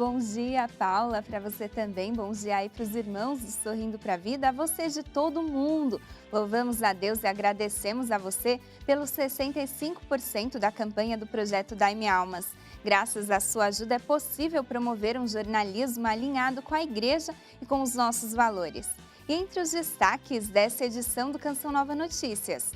Bom dia, Paula, para você também. Bom dia aí para os irmãos do Sorrindo para a Vida, a você de todo mundo. Louvamos a Deus e agradecemos a você pelos 65% da campanha do projeto Dai-me Almas. Graças à sua ajuda é possível promover um jornalismo alinhado com a igreja e com os nossos valores. E entre os destaques dessa edição do Canção Nova Notícias: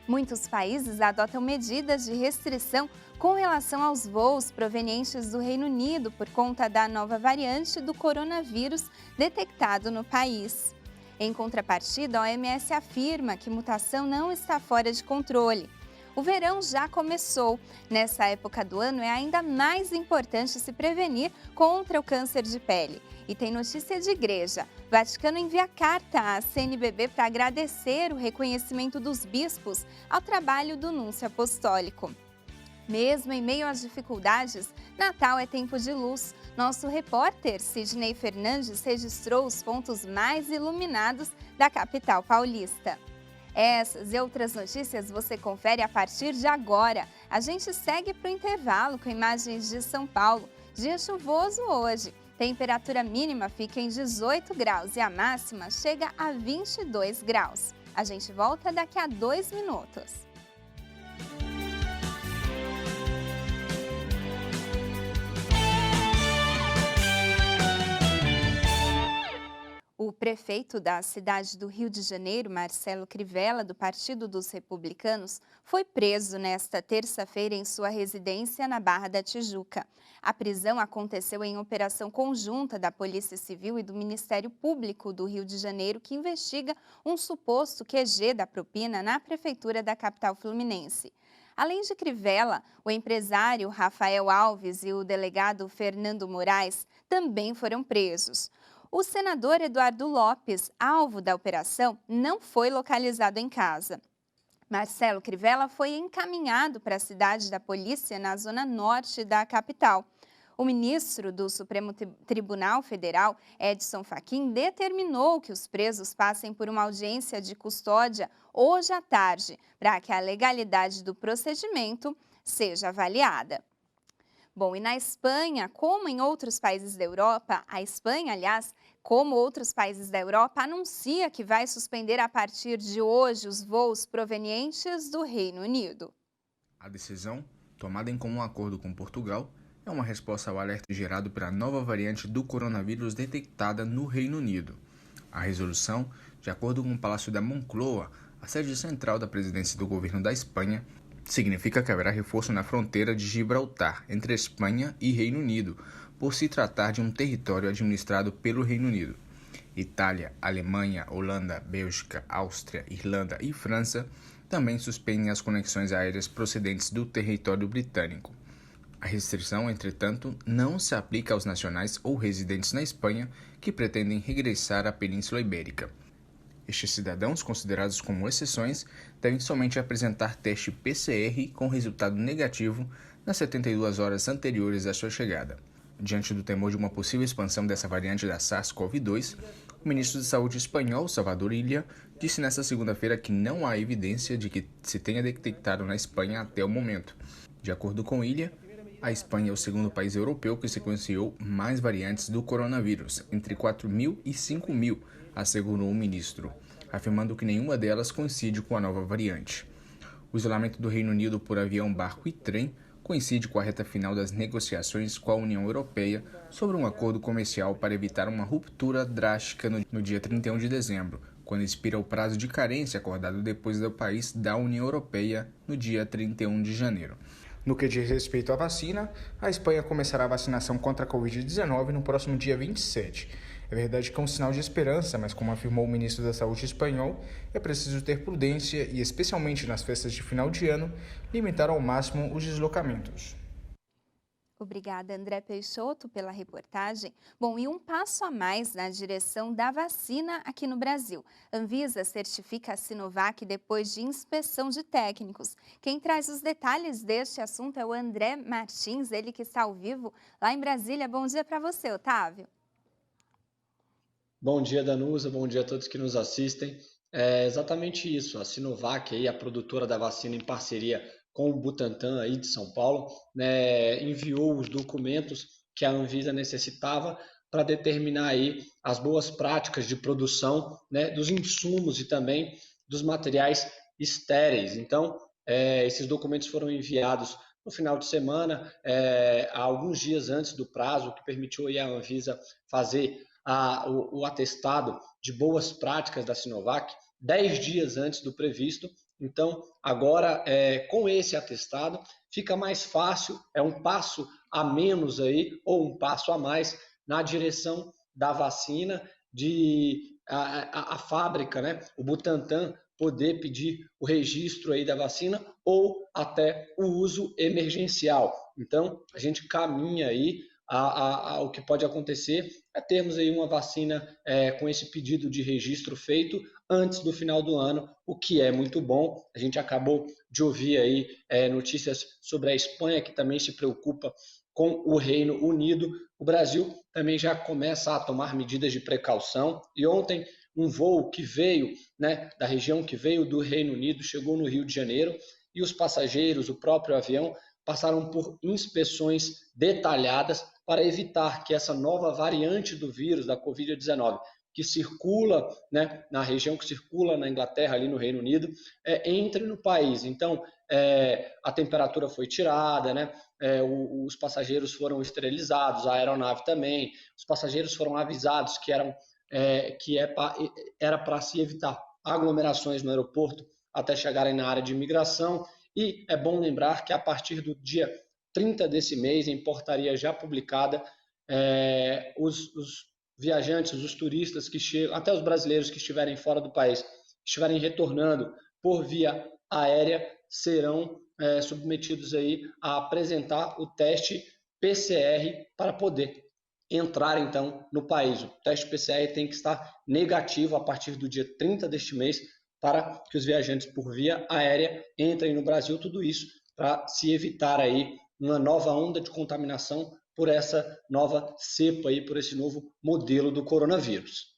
muitos países adotam medidas de restrição com relação aos voos provenientes do Reino Unido por conta da nova variante do coronavírus detectado no país. Em contrapartida, a OMS afirma que mutação não está fora de controle. O verão já começou. Nessa época do ano é ainda mais importante se prevenir contra o câncer de pele. E tem notícia de igreja. Vaticano envia carta à CNBB para agradecer o reconhecimento dos bispos ao trabalho do Núncio Apostólico. Mesmo em meio às dificuldades, Natal é tempo de luz. Nosso repórter Sidney Fernandes registrou os pontos mais iluminados da capital paulista. Essas e outras notícias você confere a partir de agora. A gente segue para o intervalo com imagens de São Paulo. Dia chuvoso hoje. Temperatura mínima fica em 18 graus e a máxima chega a 22 graus. A gente volta daqui a 2 minutos. O prefeito da cidade do Rio de Janeiro, Marcelo Crivella, do Partido dos Republicanos, foi preso nesta terça-feira em sua residência na Barra da Tijuca. A prisão aconteceu em operação conjunta da Polícia Civil e do Ministério Público do Rio de Janeiro, que investiga um suposto QG da propina na prefeitura da capital fluminense. Além de Crivella, o empresário Rafael Alves e o delegado Fernando Moraes também foram presos. O senador Eduardo Lopes, alvo da operação, não foi localizado em casa. Marcelo Crivella foi encaminhado para a cidade da polícia na zona norte da capital. O ministro do Supremo Tribunal Federal, Edson Fachin, determinou que os presos passem por uma audiência de custódia hoje à tarde, para que a legalidade do procedimento seja avaliada. Bom, e na Espanha, como em outros países da Europa, a Espanha, aliás, como outros países da Europa, anuncia que vai suspender a partir de hoje os voos provenientes do Reino Unido. A decisão, tomada em comum acordo com Portugal, é uma resposta ao alerta gerado pela nova variante do coronavírus detectada no Reino Unido. A resolução, de acordo com o Palácio da Moncloa, a sede central da presidência do governo da Espanha, significa que haverá reforço na fronteira de Gibraltar, entre Espanha e Reino Unido, por se tratar de um território administrado pelo Reino Unido. Itália, Alemanha, Holanda, Bélgica, Áustria, Irlanda e França também suspendem as conexões aéreas procedentes do território britânico. A restrição, entretanto, não se aplica aos nacionais ou residentes na Espanha que pretendem regressar à Península Ibérica. Estes cidadãos, considerados como exceções, devem somente apresentar teste PCR com resultado negativo nas 72 horas anteriores à sua chegada. Diante do temor de uma possível expansão dessa variante da SARS-CoV-2, o ministro de Saúde espanhol, Salvador Illa, disse nesta segunda-feira que não há evidência de que se tenha detectado na Espanha até o momento. De acordo com Illa, a Espanha é o segundo país europeu que sequenciou mais variantes do coronavírus, entre 4.000 e 5.000, assegurou o ministro, afirmando que nenhuma delas coincide com a nova variante. O isolamento do Reino Unido por avião, barco e trem coincide com a reta final das negociações com a União Europeia sobre um acordo comercial para evitar uma ruptura drástica no dia 31 de dezembro, quando expira o prazo de carência acordado depois do país da União Europeia no dia 31 de janeiro. No que diz respeito à vacina, a Espanha começará a vacinação contra a Covid-19 no próximo dia 27. É verdade que é um sinal de esperança, mas como afirmou o ministro da Saúde espanhol, é preciso ter prudência e, especialmente nas festas de final de ano, limitar ao máximo os deslocamentos. Obrigada, André Peixoto, pela reportagem. Bom, e um passo a mais na direção da vacina aqui no Brasil. Anvisa certifica a Sinovac depois de inspeção de técnicos. Quem traz os detalhes deste assunto é o André Martins, ele que está ao vivo lá em Brasília. Bom dia para você, Otávio. Bom dia, Danusa. Bom dia a todos que nos assistem. É exatamente isso. A Sinovac, aí, a produtora da vacina em parceria com o Butantan aí de São Paulo, né, enviou os documentos que a Anvisa necessitava para determinar aí as boas práticas de produção, né, dos insumos e também dos materiais estéreis. Então, esses documentos foram enviados no final de semana, há alguns dias antes do prazo, que permitiu aí a Anvisa fazer o atestado de boas práticas da Sinovac, 10 dias antes do previsto. Então, agora, com esse atestado, fica mais fácil, é um passo a menos aí, ou um passo a mais, na direção da vacina, de a fábrica, né, o Butantan, poder pedir o registro aí da vacina ou até o uso emergencial. Então, a gente caminha aí o que pode acontecer é termos aí uma vacina com esse pedido de registro feito antes do final do ano, o que é muito bom. A gente acabou de ouvir aí notícias sobre a Espanha, que também se preocupa com o Reino Unido. O Brasil também já começa a tomar medidas de precaução. E ontem, um voo que veio, né, da região que veio do Reino Unido, chegou no Rio de Janeiro, e os passageiros, o próprio avião, passaram por inspeções detalhadas para evitar que essa nova variante do vírus, da Covid-19, que circula, né, na região que circula na Inglaterra, ali no Reino Unido, entre no país. Então, a temperatura foi tirada, né, os passageiros foram esterilizados, a aeronave também, os passageiros foram avisados que era para se evitar aglomerações no aeroporto até chegarem na área de imigração. E é bom lembrar que a partir do dia 30 desse mês, em portaria já publicada, os viajantes, os turistas que chegam, até os brasileiros que estiverem fora do país, estiverem retornando por via aérea, serão submetidos aí a apresentar o teste PCR para poder entrar então no país. O teste PCR tem que estar negativo a partir do dia 30 deste mês para que os viajantes por via aérea entrem no Brasil. Tudo isso para se evitar aí uma nova onda de contaminação por essa nova cepa aí, por esse novo modelo do coronavírus.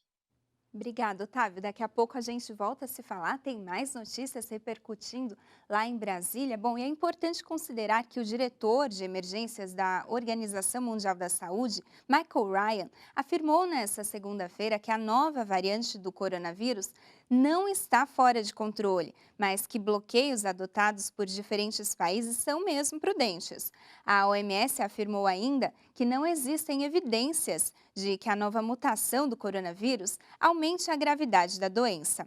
Obrigada, Otávio. Daqui a pouco a gente volta a se falar, tem mais notícias repercutindo lá em Brasília. Bom, e é importante considerar que o diretor de emergências da Organização Mundial da Saúde, Michael Ryan, afirmou nesta segunda-feira que a nova variante do coronavírus não está fora de controle, mas que bloqueios adotados por diferentes países são mesmo prudentes. A OMS afirmou ainda que não existem evidências de que a nova mutação do coronavírus aumente a gravidade da doença.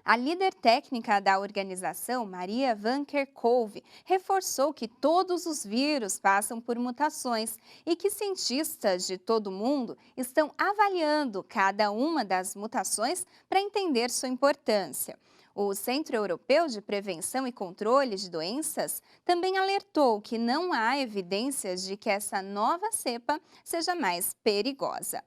A líder técnica da organização, Maria Van Kerkhove, reforçou que todos os vírus passam por mutações e que cientistas de todo o mundo estão avaliando cada uma das mutações para entender sua importância. O Centro Europeu de Prevenção e Controle de Doenças também alertou que não há evidências de que essa nova cepa seja mais perigosa.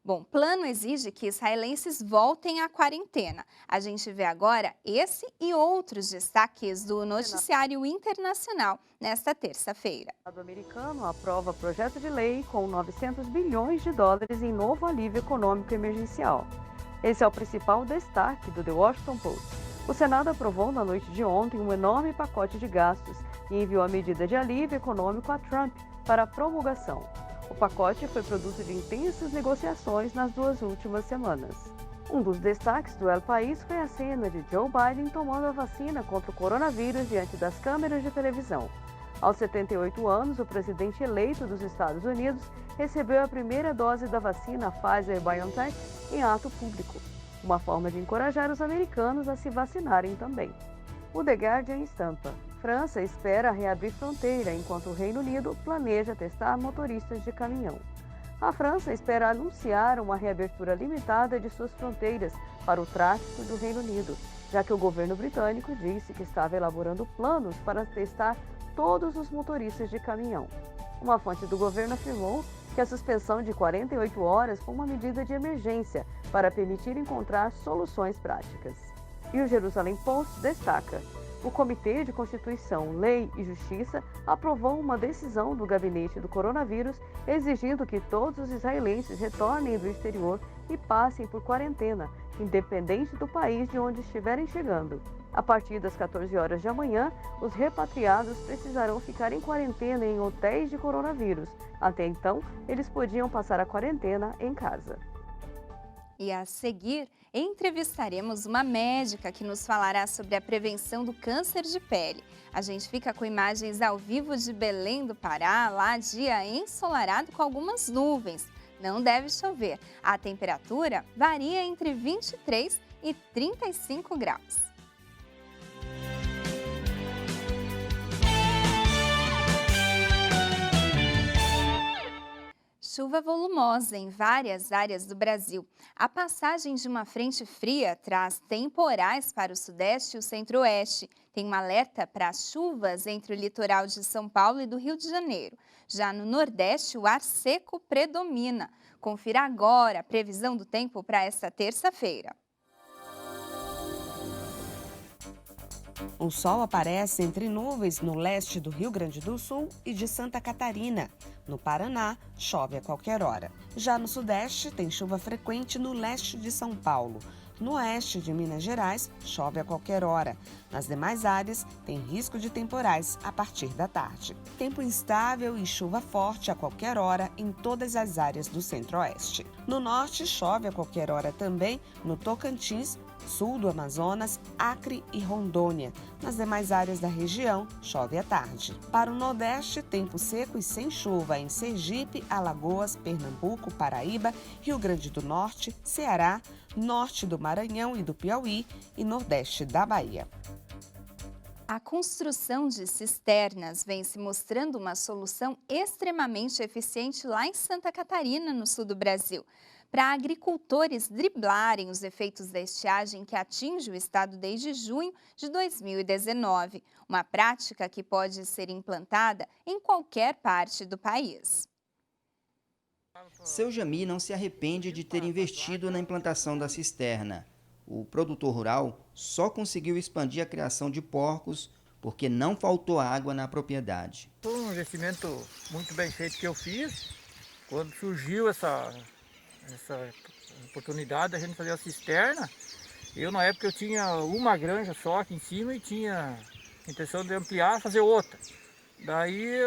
Bom, plano exige que israelenses voltem à quarentena. A gente vê agora esse e outros destaques do noticiário internacional nesta terça-feira. O Estado americano aprova projeto de lei com 900 bilhões de dólares em novo alívio econômico emergencial. Esse é o principal destaque do The Washington Post. O Senado aprovou na noite de ontem um enorme pacote de gastos e enviou a medida de alívio econômico a Trump para promulgação. O pacote foi produto de intensas negociações nas 2 últimas semanas. Um dos destaques do El País foi a cena de Joe Biden tomando a vacina contra o coronavírus diante das câmeras de televisão. Aos 78 anos, o presidente eleito dos Estados Unidos recebeu a primeira dose da vacina Pfizer-BioNTech em ato público, uma forma de encorajar os americanos a se vacinarem também. O The Guardian estampa: França espera reabrir fronteira enquanto o Reino Unido planeja testar motoristas de caminhão. A França espera anunciar uma reabertura limitada de suas fronteiras para o tráfico do Reino Unido, já que o governo britânico disse que estava elaborando planos para testar todos os motoristas de caminhão. Uma fonte do governo afirmou que a suspensão de 48 horas foi uma medida de emergência para permitir encontrar soluções práticas. E o Jerusalem Post destaca: o Comitê de Constituição, Lei e Justiça aprovou uma decisão do gabinete do coronavírus exigindo que todos os israelenses retornem do exterior e passem por quarentena, independente do país de onde estiverem chegando. A partir das 14 horas de amanhã, os repatriados precisarão ficar em quarentena em hotéis de coronavírus. Até então, eles podiam passar a quarentena em casa. E a seguir, entrevistaremos uma médica que nos falará sobre a prevenção do câncer de pele. A gente fica com imagens ao vivo de Belém do Pará, lá dia ensolarado com algumas nuvens. Não deve chover. A temperatura varia entre 23 e 35 graus. Chuva volumosa em várias áreas do Brasil. A passagem de uma frente fria traz temporais para o sudeste e o centro-oeste. Tem um alerta para chuvas entre o litoral de São Paulo e do Rio de Janeiro. Já no nordeste, o ar seco predomina. Confira agora a previsão do tempo para esta terça-feira. O sol aparece entre nuvens no leste do Rio Grande do Sul e de Santa Catarina. No Paraná, chove a qualquer hora. Já no sudeste, tem chuva frequente no leste de São Paulo. No oeste de Minas Gerais, chove a qualquer hora. Nas demais áreas, tem risco de temporais a partir da tarde. Tempo instável e chuva forte a qualquer hora em todas as áreas do centro-oeste. No norte, chove a qualquer hora também no Tocantins, sul do Amazonas, Acre e Rondônia. Nas demais áreas da região, chove à tarde. Para o nordeste, tempo seco e sem chuva em Sergipe, Alagoas, Pernambuco, Paraíba, Rio Grande do Norte, Ceará, norte do Maranhão e do Piauí e nordeste da Bahia. A construção de cisternas vem se mostrando uma solução extremamente eficiente lá em Santa Catarina, no sul do Brasil, para agricultores driblarem os efeitos da estiagem que atinge o estado desde junho de 2019, uma prática que pode ser implantada em qualquer parte do país. Seu Jami não se arrepende de ter investido na implantação da cisterna. O produtor rural só conseguiu expandir a criação de porcos porque não faltou água na propriedade. Foi um investimento muito bem feito que eu fiz. Quando surgiu essa oportunidade da gente fazer a cisterna, na época eu tinha uma granja só aqui em cima e tinha a intenção de ampliar, fazer outra. Daí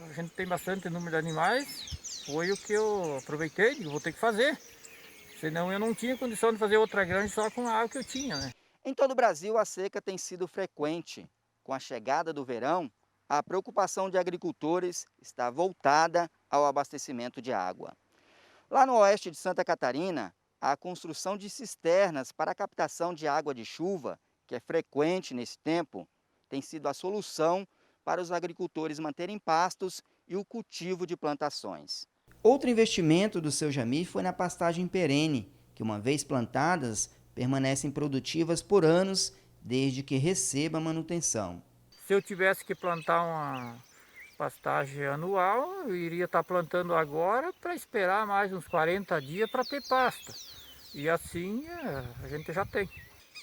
a gente tem bastante número de animais, foi o que eu aproveitei, digo, vou ter que fazer. Senão eu não tinha condição de fazer outra granja só com a água que eu tinha, né? Em todo o Brasil, a seca tem sido frequente. Com a chegada do verão, a preocupação de agricultores está voltada ao abastecimento de água. Lá no oeste de Santa Catarina, a construção de cisternas para a captação de água de chuva, que é frequente nesse tempo, tem sido a solução para os agricultores manterem pastos e o cultivo de plantações. Outro investimento do seu Jami foi na pastagem perene, que uma vez plantadas, permanecem produtivas por anos, desde que receba manutenção. Se eu tivesse que plantar uma pastagem anual, eu iria estar plantando agora para esperar mais uns 40 dias para ter pasta. E assim a gente já tem.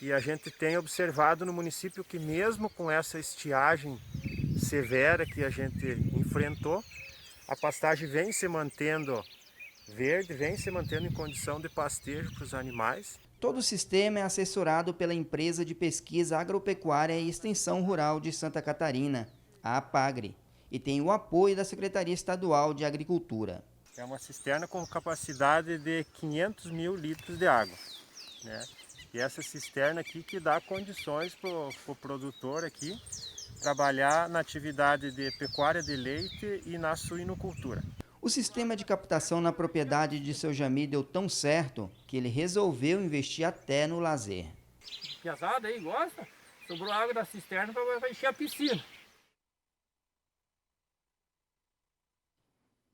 E a gente tem observado no município que mesmo com essa estiagem severa que a gente enfrentou, a pastagem vem se mantendo verde, vem se mantendo em condição de pastejo para os animais. Todo o sistema é assessorado pela Empresa de Pesquisa Agropecuária e Extensão Rural de Santa Catarina, a APAGRE, e tem o apoio da Secretaria Estadual de Agricultura. É uma cisterna com capacidade de 500 mil litros de água, né? E essa cisterna aqui que dá condições para o produtor aqui trabalhar na atividade de pecuária de leite e na suinocultura. O sistema de captação na propriedade de seu Jami deu tão certo que ele resolveu investir até no lazer. Piazada aí gosta? Sobrou água da cisterna para encher a piscina.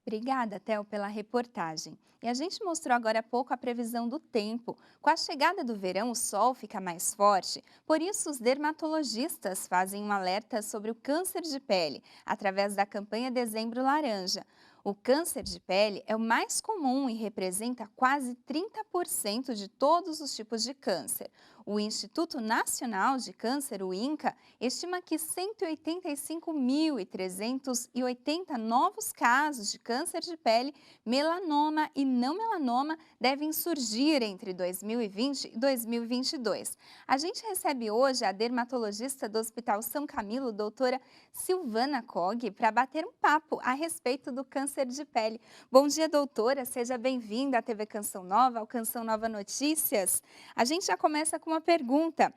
Obrigada, Theo, pela reportagem. E a gente mostrou agora há pouco a previsão do tempo. Com a chegada do verão, o sol fica mais forte. Por isso, os dermatologistas fazem um alerta sobre o câncer de pele, através da campanha Dezembro Laranja. O câncer de pele é o mais comum e representa quase 30% de todos os tipos de câncer. O Instituto Nacional de Câncer, o INCA, estima que 185.380 novos casos de câncer de pele, melanoma e não melanoma devem surgir entre 2020 e 2022. A gente recebe hoje a dermatologista do Hospital São Camilo, doutora Silvana Cog, para bater um papo a respeito do câncer de pele. Bom dia, doutora, seja bem-vinda à TV Canção Nova, ao Canção Nova Notícias. A gente já começa com uma pergunta.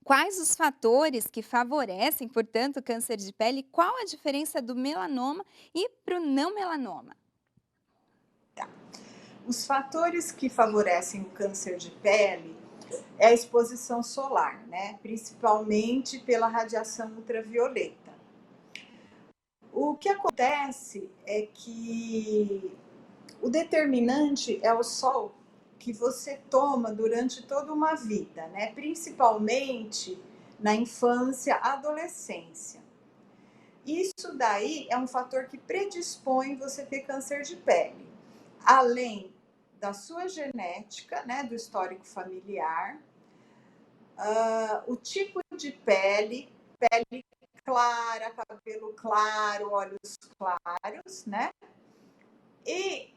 Quais os fatores que favorecem, portanto, o câncer de pele? Qual a diferença do melanoma e para o não melanoma? Os fatores que favorecem o câncer de pele é a exposição solar, né? Principalmente pela radiação ultravioleta. O que acontece é que o determinante é o sol que você toma durante toda uma vida, né? Principalmente na infância, adolescência. Isso daí é um fator que predispõe você a ter câncer de pele, além da sua genética, né, do histórico familiar, o tipo de pele clara, cabelo claro, olhos claros, né? E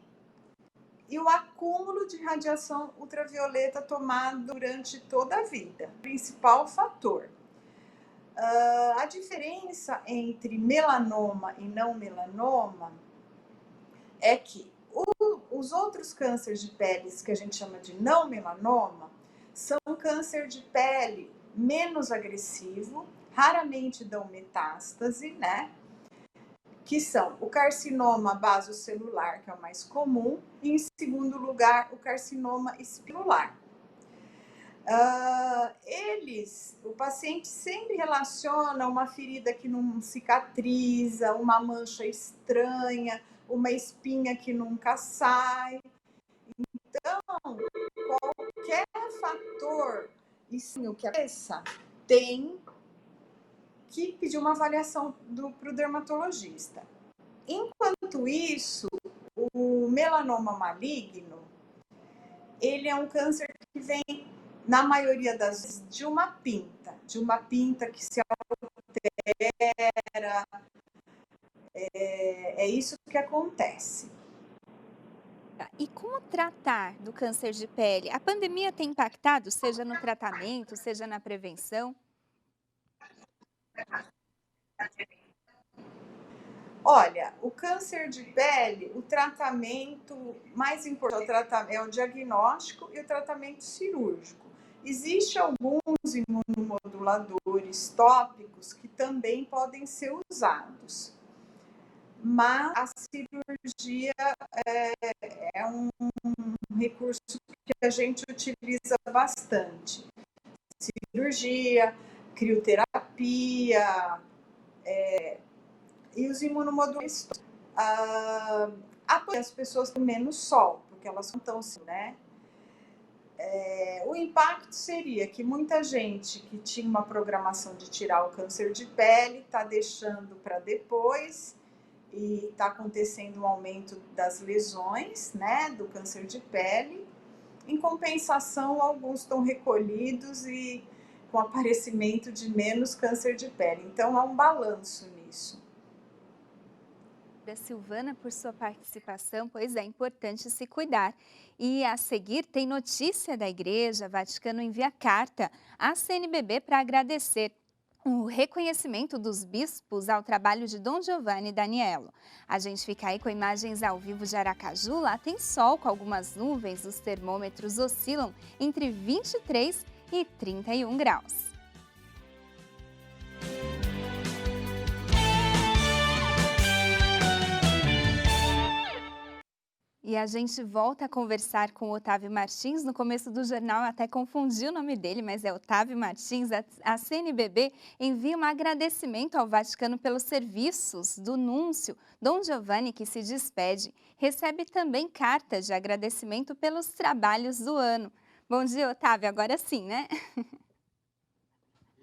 o acúmulo de radiação ultravioleta tomado durante toda a vida, principal fator. A diferença entre melanoma e não melanoma é que os outros cânceres de pele que a gente chama de não melanoma são câncer de pele menos agressivo, raramente dão metástase, né? Que são o carcinoma basocelular, que é o mais comum, e em segundo lugar, o carcinoma espinular. O paciente sempre relaciona uma ferida que não cicatriza, uma mancha estranha, uma espinha que nunca sai. Então, qualquer fator que aconteça tem que pedir uma avaliação para o dermatologista. Enquanto isso, o melanoma maligno, ele é um câncer que vem, na maioria das vezes, de uma pinta que se altera. É isso que acontece. E como tratar do câncer de pele? A pandemia tem impactado, seja no tratamento, seja na prevenção? Olha, o câncer de pele, o tratamento mais importante é o diagnóstico e o tratamento cirúrgico. Existem alguns imunomoduladores tópicos que também podem ser usados, mas a cirurgia é um recurso que a gente utiliza bastante. Cirurgia, crioterapia, e os imunomoduladores. As pessoas com menos sol, porque elas não estão assim, né? O impacto seria que muita gente que tinha uma programação de tirar o câncer de pele está deixando para depois e está acontecendo um aumento das lesões, né, do câncer de pele. Em compensação, alguns estão recolhidos e com aparecimento de menos câncer de pele. Então, há um balanço nisso. Da Silvana, por sua participação, pois é importante se cuidar. E a seguir tem notícia da Igreja. Vaticano envia carta à CNBB para agradecer o reconhecimento dos bispos ao trabalho de Dom Giovanni Daniello. A gente fica aí com imagens ao vivo de Aracaju. Lá tem sol com algumas nuvens, os termômetros oscilam entre 23 e 31 graus. E a gente volta a conversar com o Otávio Martins. No começo do jornal eu até confundi o nome dele, mas é Otávio Martins. A CNBB envia um agradecimento ao Vaticano pelos serviços do núncio Dom Giovanni, que se despede. Recebe também cartas de agradecimento pelos trabalhos do ano. Bom dia, Otávio. Agora sim, né?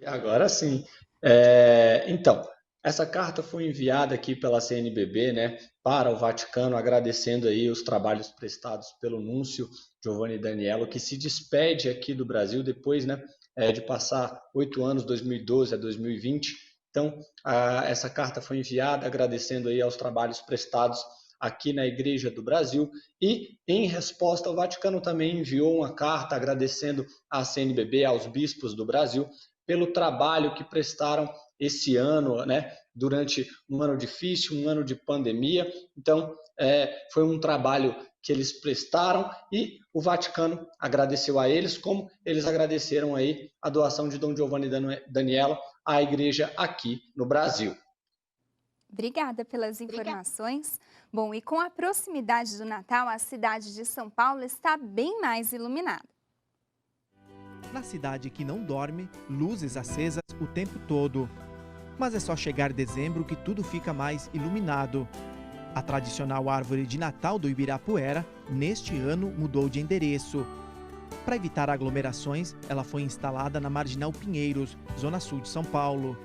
Agora sim. Então, Essa carta foi enviada aqui pela CNBB, né, para o Vaticano, agradecendo aí os trabalhos prestados pelo Núncio Giovanni Daniello, que se despede aqui do Brasil depois, né, de passar 8 anos, 2012 a 2020. Então, essa carta foi enviada agradecendo aí aos trabalhos prestados aqui na Igreja do Brasil e, em resposta, o Vaticano também enviou uma carta agradecendo à CNBB, aos bispos do Brasil, pelo trabalho que prestaram esse ano, né, durante um ano difícil, um ano de pandemia. Então, foi um trabalho que eles prestaram e o Vaticano agradeceu a eles, como eles agradeceram aí a doação de Dom Giovanni Daniello à igreja aqui no Brasil. Obrigada pelas informações. Bom, e com a proximidade do Natal, a cidade de São Paulo está bem mais iluminada. Na cidade que não dorme, luzes acesas o tempo todo. Mas é só chegar dezembro que tudo fica mais iluminado. A tradicional árvore de Natal do Ibirapuera, neste ano, mudou de endereço. Para evitar aglomerações, ela foi instalada na Marginal Pinheiros, zona sul de São Paulo.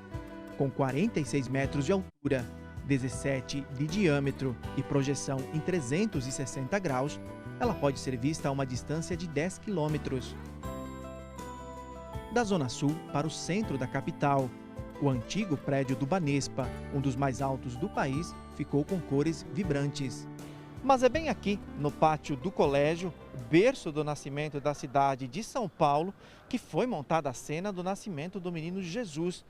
Com 46 metros de altura, 17 de diâmetro e projeção em 360 graus, ela pode ser vista a uma distância de 10 quilômetros. Da zona sul para o centro da capital, o antigo prédio do Banespa, um dos mais altos do país, ficou com cores vibrantes. Mas é bem aqui, no pátio do colégio, berço do nascimento da cidade de São Paulo, que foi montada a cena do nascimento do menino Jesus.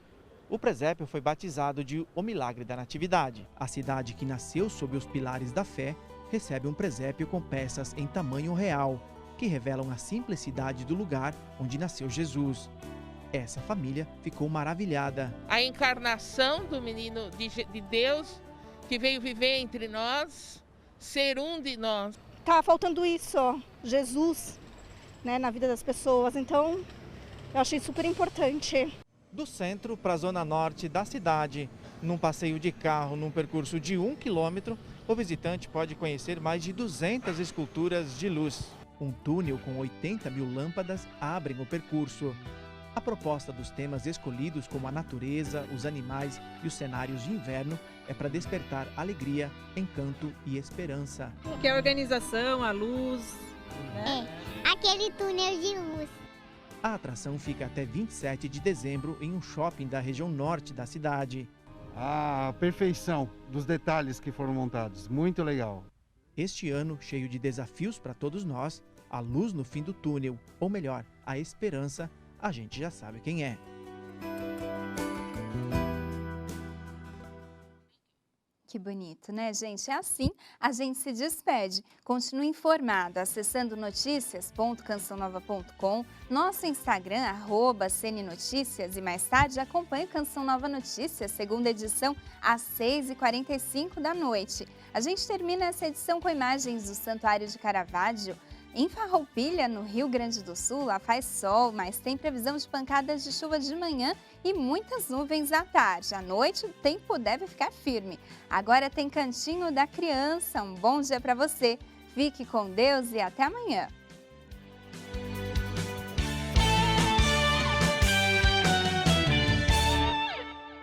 O presépio foi batizado de O Milagre da Natividade. A cidade que nasceu sob os pilares da fé recebe um presépio com peças em tamanho real, que revelam a simplicidade do lugar onde nasceu Jesus. Essa família ficou maravilhada. A encarnação do menino de Deus que veio viver entre nós, ser um de nós. Tá faltando isso, ó, Jesus, né, na vida das pessoas. Então, eu achei super importante. Do centro para a zona norte da cidade, num passeio de carro num percurso de 1 quilômetro, o visitante pode conhecer mais de 200 esculturas de luz. Um túnel com 80 mil lâmpadas abrem o percurso. A proposta dos temas escolhidos, como a natureza, os animais e os cenários de inverno, é para despertar alegria, encanto e esperança. Que a organização, a luz, né? Aquele túnel de luz. A atração fica até 27 de dezembro em um shopping da região norte da cidade. A perfeição dos detalhes que foram montados, muito legal. Este ano, cheio de desafios para todos nós, a luz no fim do túnel, ou melhor, a esperança, a gente já sabe quem é. Que bonito, né, gente? É assim, a gente se despede. Continue informado acessando noticias.cançãonova.com, nosso Instagram, @cnnoticias, e mais tarde acompanhe o Canção Nova Notícias, segunda edição, às 6h45 da noite. A gente termina essa edição com imagens do Santuário de Caravaggio, em Farroupilha, no Rio Grande do Sul. Lá faz sol, mas tem previsão de pancadas de chuva de manhã e muitas nuvens à tarde. À noite, o tempo deve ficar firme. Agora tem Cantinho da Criança. Um bom dia para você. Fique com Deus e até amanhã.